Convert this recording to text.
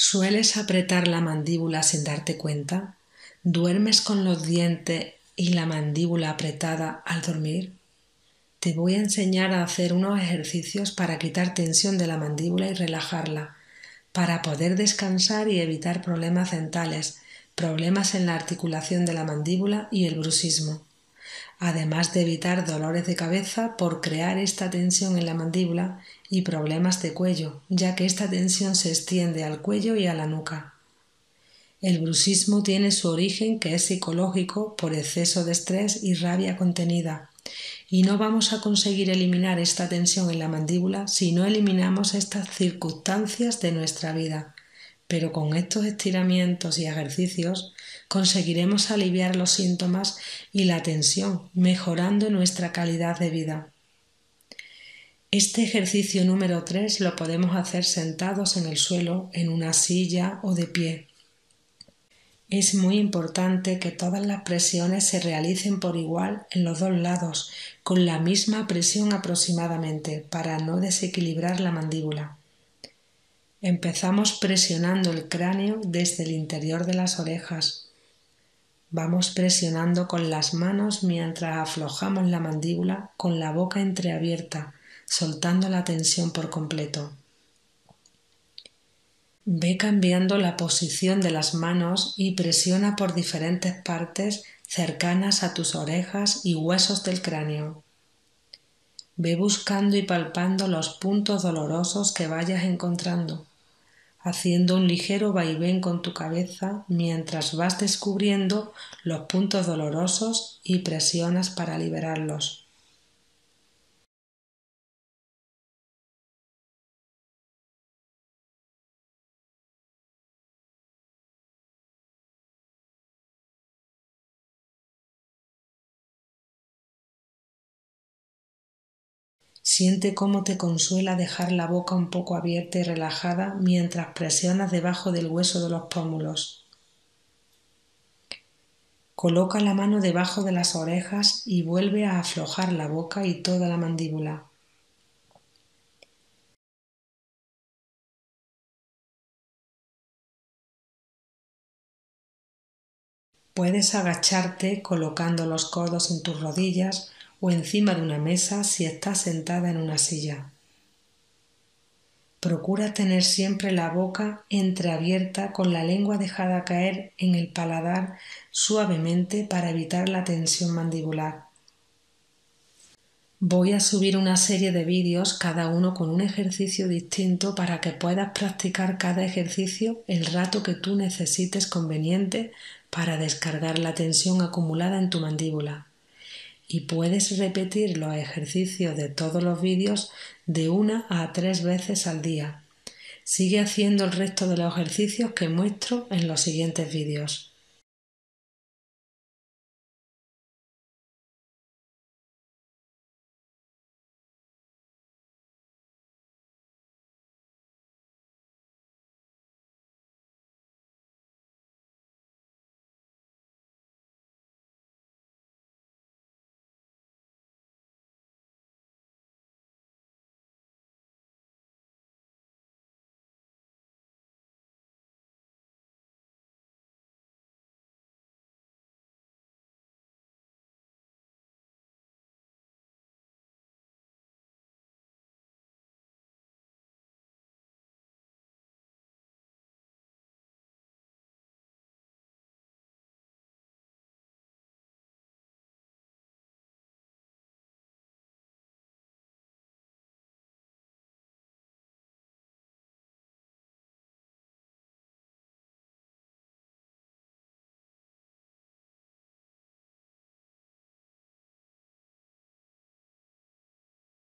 ¿Sueles apretar la mandíbula sin darte cuenta? ¿Duermes con los dientes y la mandíbula apretada al dormir? Te voy a enseñar a hacer unos ejercicios para quitar tensión de la mandíbula y relajarla, para poder descansar y evitar problemas dentales, problemas en la articulación de la mandíbula y el bruxismo, además de evitar dolores de cabeza por crear esta tensión en la mandíbula y problemas de cuello, ya que esta tensión se extiende al cuello y a la nuca. El bruxismo tiene su origen que es psicológico por exceso de estrés y rabia contenida, y no vamos a conseguir eliminar esta tensión en la mandíbula si no eliminamos estas circunstancias de nuestra vida, pero con estos estiramientos y ejercicios conseguiremos aliviar los síntomas y la tensión, mejorando nuestra calidad de vida. Este ejercicio número 3 lo podemos hacer sentados en el suelo, en una silla o de pie. Es muy importante que todas las presiones se realicen por igual en los dos lados, con la misma presión aproximadamente, para no desequilibrar la mandíbula. Empezamos presionando el cráneo desde el interior de las orejas. Vamos presionando con las manos mientras aflojamos la mandíbula con la boca entreabierta, soltando la tensión por completo. Ve cambiando la posición de las manos y presiona por diferentes partes cercanas a tus orejas y huesos del cráneo. Ve buscando y palpando los puntos dolorosos que vayas encontrando, haciendo un ligero vaivén con tu cabeza mientras vas descubriendo los puntos dolorosos y presionas para liberarlos. Siente cómo te consuela dejar la boca un poco abierta y relajada mientras presionas debajo del hueso de los pómulos. Coloca la mano debajo de las orejas y vuelve a aflojar la boca y toda la mandíbula. Puedes agacharte colocando los codos en tus rodillas o encima de una mesa si estás sentada en una silla. Procura tener siempre la boca entreabierta con la lengua dejada caer en el paladar suavemente para evitar la tensión mandibular. Voy a subir una serie de vídeos, cada uno con un ejercicio distinto para que puedas practicar cada ejercicio el rato que tú necesites conveniente para descargar la tensión acumulada en tu mandíbula. Y puedes repetir los ejercicios de todos los vídeos de 1 a 3 veces al día. Sigue haciendo el resto de los ejercicios que muestro en los siguientes vídeos.